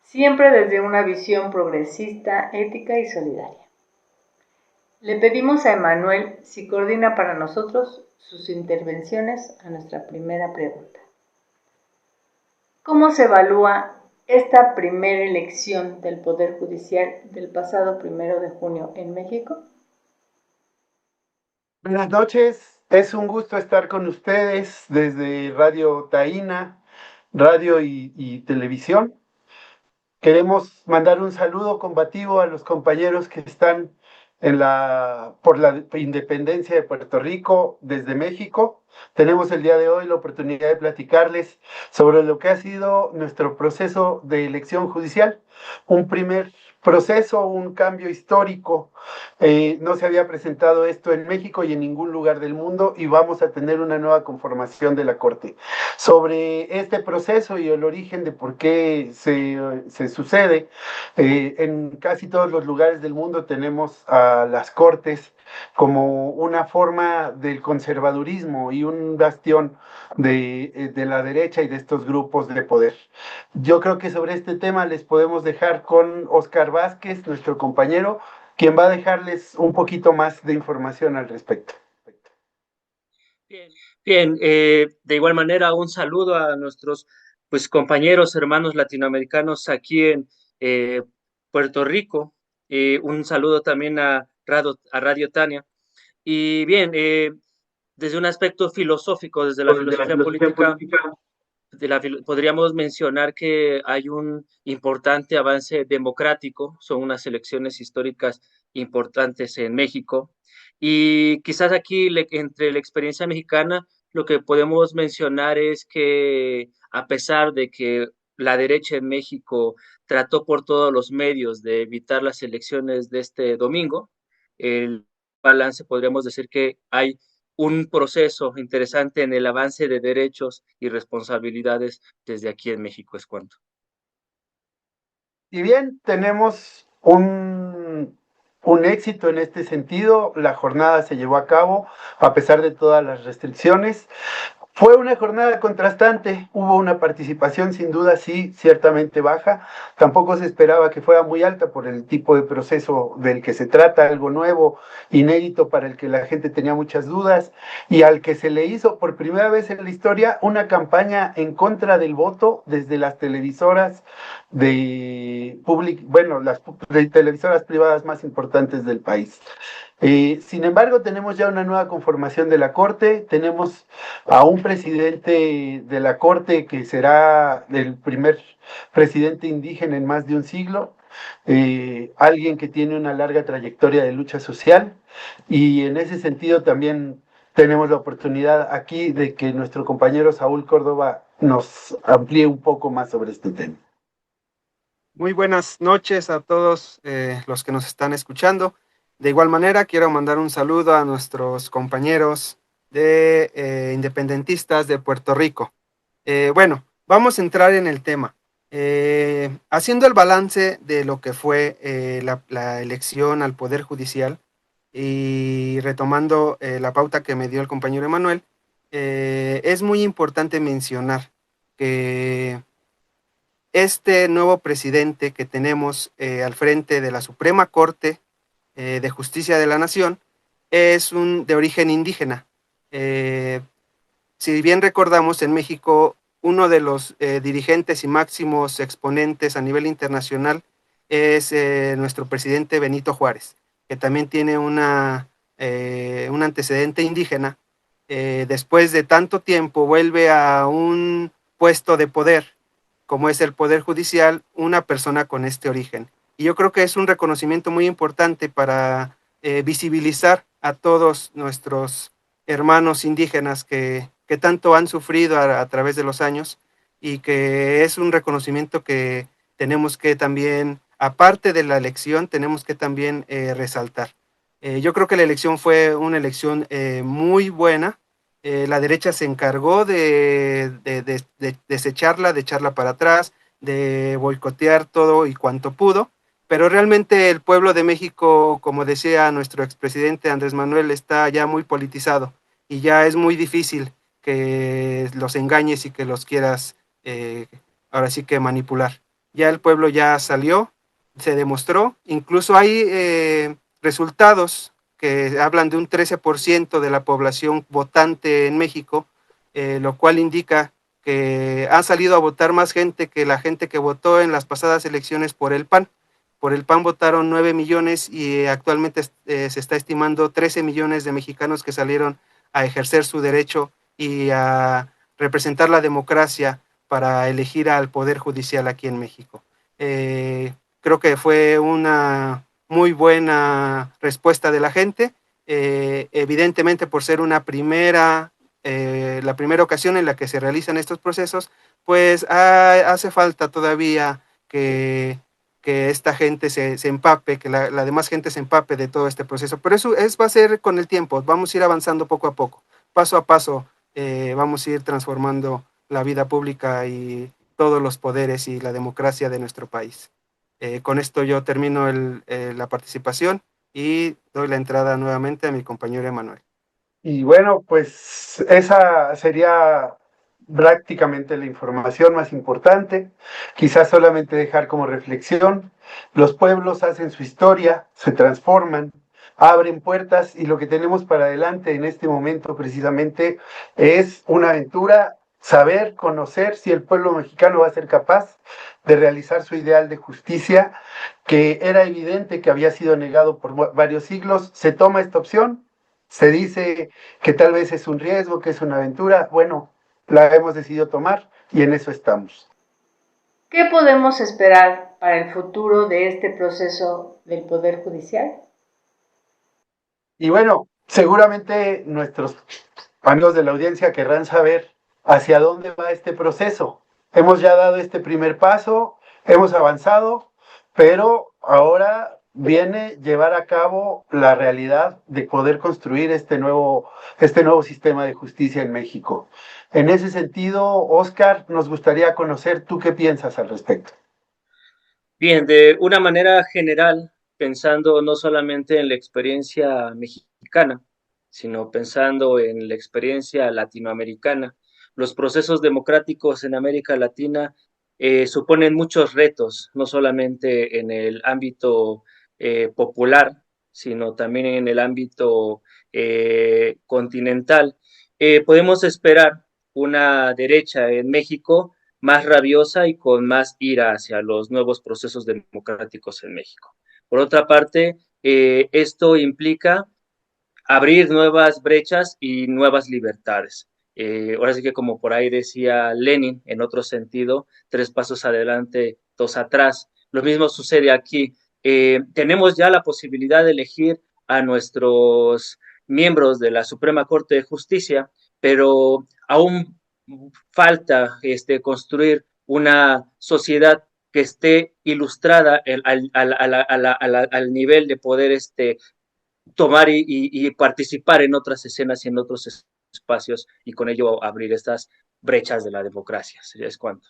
siempre desde una visión progresista, ética y solidaria. Le pedimos a Emanuel si coordina para nosotros sus intervenciones a nuestra primera pregunta. ¿Cómo se evalúa esta primera elección del Poder Judicial del pasado 1 de junio en México? Buenas noches, es un gusto estar con ustedes desde Radio Taína, radio y televisión. Queremos mandar un saludo combativo a los compañeros que están por la independencia de Puerto Rico desde México. Tenemos el día de hoy la oportunidad de platicarles sobre lo que ha sido nuestro proceso de elección judicial, un primer proceso, un cambio histórico. No se había presentado esto en México y en ningún lugar del mundo, y vamos a tener una nueva conformación de la Corte. Sobre este proceso y el origen de por qué se sucede, en casi todos los lugares del mundo tenemos a las Cortes como una forma del conservadurismo y un bastión de la derecha y de estos grupos de poder. Yo creo que sobre este tema les podemos dejar con Oscar Vázquez, nuestro compañero, quien va a dejarles un poquito más de información al respecto. Bien, de igual manera un saludo a nuestros compañeros, hermanos latinoamericanos aquí en Puerto Rico. Un saludo también a Radio Tania. Y bien, desde un aspecto filosófico, desde la filosofía política, podríamos mencionar que hay un importante avance democrático, son unas elecciones históricas importantes en México, y quizás aquí entre la experiencia mexicana lo que podemos mencionar es que a pesar de que la derecha en México trató por todos los medios de evitar las elecciones de este domingo, el balance podríamos decir que hay un proceso interesante en el avance de derechos y responsabilidades desde aquí en México es cuanto. Y bien, tenemos un éxito en este sentido. La jornada se llevó a cabo a pesar de todas las restricciones. Fue una jornada contrastante, hubo una participación sin duda sí, ciertamente baja, tampoco se esperaba que fuera muy alta por el tipo de proceso del que se trata, algo nuevo, inédito para el que la gente tenía muchas dudas y al que se le hizo por primera vez en la historia una campaña en contra del voto desde las televisoras las televisoras privadas más importantes del país. Sin embargo, tenemos ya una nueva conformación de la Corte, tenemos a un presidente de la Corte que será el primer presidente indígena en más de un siglo, alguien que tiene una larga trayectoria de lucha social, y en ese sentido también tenemos la oportunidad aquí de que nuestro compañero Saúl Córdoba nos amplíe un poco más sobre este tema. Muy buenas noches a todos los que nos están escuchando. De igual manera, quiero mandar un saludo a nuestros compañeros de independentistas de Puerto Rico. Bueno, vamos a entrar en el tema. Haciendo el balance de lo que fue la elección al Poder Judicial y retomando la pauta que me dio el compañero Emanuel, es muy importante mencionar que este nuevo presidente que tenemos al frente de la Suprema Corte de Justicia de la Nación es de origen indígena. Si bien recordamos, en México uno de los dirigentes y máximos exponentes a nivel internacional es nuestro presidente Benito Juárez, que también tiene un antecedente indígena. después de tanto tiempo vuelve a un puesto de poder, como es el Poder Judicial, una persona con este origen. Y yo creo que es un reconocimiento muy importante para visibilizar a todos nuestros hermanos indígenas que tanto han sufrido a través de los años, y que es un reconocimiento que tenemos que también, aparte de la elección, tenemos que también resaltar. Yo creo que la elección fue una elección muy buena. La derecha se encargó de desecharla, de echarla para atrás, de boicotear todo y cuanto pudo, pero realmente el pueblo de México, como decía nuestro expresidente Andrés Manuel, está ya muy politizado y ya es muy difícil que los engañes y que los quieras ahora sí que manipular. Ya el pueblo ya salió, se demostró, incluso hay resultados que hablan de un 13% de la población votante en México, lo cual indica que ha salido a votar más gente que la gente que votó en las pasadas elecciones por el PAN. Por el PAN votaron 9 millones y actualmente se está estimando 13 millones de mexicanos que salieron a ejercer su derecho y a representar la democracia para elegir al Poder Judicial aquí en México. Creo que fue una muy buena respuesta de la gente, evidentemente por ser la primera ocasión en la que se realizan estos procesos, pues hace falta todavía que esta gente se empape, que la demás gente se empape de todo este proceso, pero eso va a ser con el tiempo, vamos a ir avanzando poco a poco, paso a paso, vamos a ir transformando la vida pública y todos los poderes y la democracia de nuestro país. Con esto yo termino la participación y doy la entrada nuevamente a mi compañero Emanuel. Y bueno, pues esa sería prácticamente la información más importante. Quizás solamente dejar como reflexión: los pueblos hacen su historia, se transforman, abren puertas, y lo que tenemos para adelante en este momento precisamente es una aventura, saber, conocer si el pueblo mexicano va a ser capaz de realizar su ideal de justicia, que era evidente que había sido negado por varios siglos. Se toma esta opción, se dice que tal vez es un riesgo, que es una aventura. Bueno, la hemos decidido tomar y en eso estamos. ¿Qué podemos esperar para el futuro de este proceso del Poder Judicial? Y bueno, seguramente nuestros amigos de la audiencia querrán saber hacia dónde va este proceso. Hemos ya dado este primer paso, hemos avanzado, pero ahora viene llevar a cabo la realidad de poder construir este nuevo sistema de justicia en México. En ese sentido, Oscar, nos gustaría conocer tú qué piensas al respecto. Bien, de una manera general, pensando no solamente en la experiencia mexicana, sino pensando en la experiencia latinoamericana, los procesos democráticos en América Latina suponen muchos retos, no solamente en el ámbito popular, sino también en el ámbito continental. Podemos esperar una derecha en México más rabiosa y con más ira hacia los nuevos procesos democráticos en México. Por otra parte, esto implica abrir nuevas brechas y nuevas libertades. Ahora sí que, como por ahí decía Lenin, en otro sentido, 3 pasos adelante, 2 atrás. Lo mismo sucede aquí. Tenemos ya la posibilidad de elegir a nuestros miembros de la Suprema Corte de Justicia, pero aún falta construir una sociedad que esté ilustrada al nivel de poder tomar y participar en otras escenas y en otros espacios, y con ello abrir estas brechas de la democracia. Es cuanto.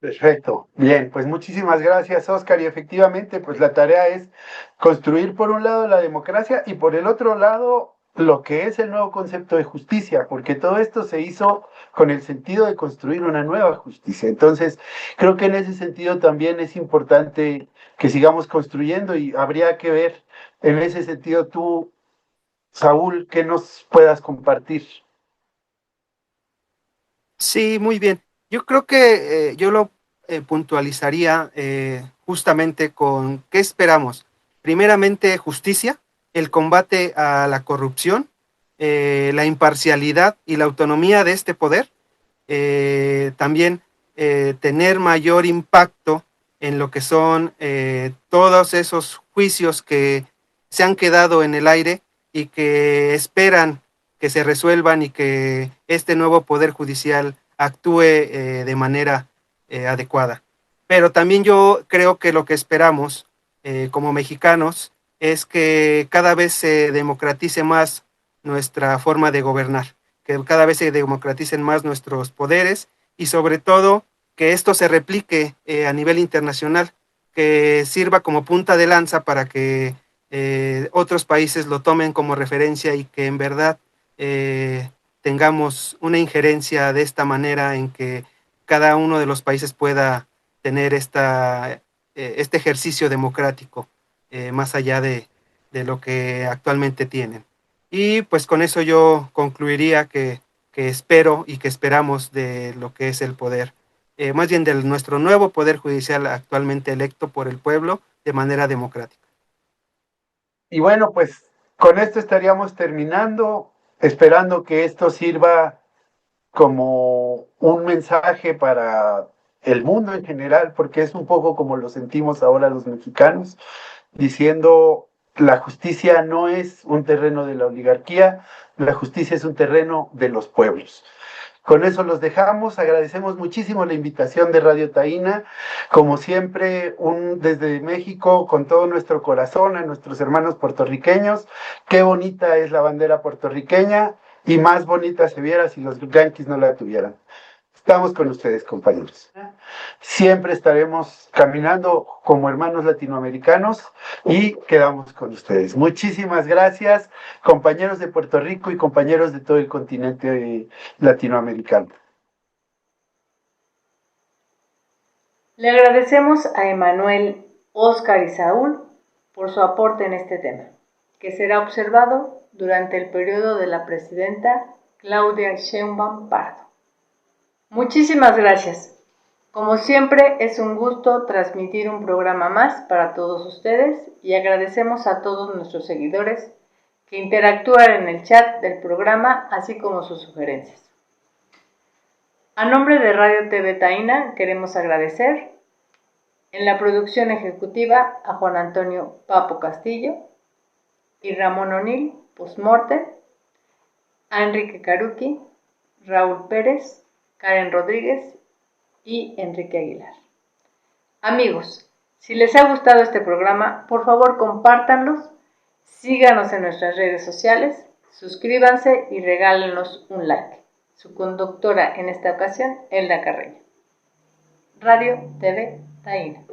Perfecto, bien, pues muchísimas gracias, Oscar, y efectivamente, pues la tarea es construir por un lado la democracia y por el otro lado lo que es el nuevo concepto de justicia, porque todo esto se hizo con el sentido de construir una nueva justicia. Entonces, creo que en ese sentido también es importante que sigamos construyendo, y habría que ver en ese sentido tú, Saúl, que nos puedas compartir. Sí, muy bien. Yo creo que yo lo puntualizaría justamente con qué esperamos. Primeramente, justicia, el combate a la corrupción, la imparcialidad y la autonomía de este poder, también tener mayor impacto en lo que son todos esos juicios que se han quedado en el aire y que esperan que se resuelvan y que este nuevo poder judicial actúe de manera adecuada. Pero también yo creo que lo que esperamos como mexicanos es que cada vez se democratice más nuestra forma de gobernar, que cada vez se democraticen más nuestros poderes y sobre todo que esto se replique a nivel internacional, que sirva como punta de lanza para que otros países lo tomen como referencia y que en verdad tengamos una injerencia de esta manera en que cada uno de los países pueda tener este ejercicio democrático más allá de lo que actualmente tienen. Y pues con eso yo concluiría que espero y que esperamos de lo que es el poder, más bien de nuestro nuevo poder judicial actualmente electo por el pueblo de manera democrática. Y bueno, pues con esto estaríamos terminando, esperando que esto sirva como un mensaje para el mundo en general, porque es un poco como lo sentimos ahora los mexicanos, diciendo la justicia no es un terreno de la oligarquía, la justicia es un terreno de los pueblos. Con eso los dejamos, agradecemos muchísimo la invitación de Radio Taína, como siempre, desde México, con todo nuestro corazón, a nuestros hermanos puertorriqueños. Qué bonita es la bandera puertorriqueña y más bonita se viera si los yanquis no la tuvieran. Estamos con ustedes, compañeros. Siempre estaremos caminando como hermanos latinoamericanos y quedamos con ustedes. Muchísimas gracias, compañeros de Puerto Rico y compañeros de todo el continente latinoamericano. Le agradecemos a Emanuel, Óscar y Saúl por su aporte en este tema, que será observado durante el periodo de la presidenta Claudia Sheinbaum Pardo. Muchísimas gracias. Como siempre, es un gusto transmitir un programa más para todos ustedes y agradecemos a todos nuestros seguidores que interactúan en el chat del programa, así como sus sugerencias. A nombre de Radio TV Taína, queremos agradecer en la producción ejecutiva a Juan Antonio Papo Castillo y Ramón O'Neill Postmortem, a Enrique Caruqui, Raúl Pérez, Karen Rodríguez y Enrique Aguilar. Amigos, si les ha gustado este programa, por favor compártanlos, síganos en nuestras redes sociales, suscríbanse y regálenos un like. Su conductora en esta ocasión, Elda Carreño. Radio TV Taína.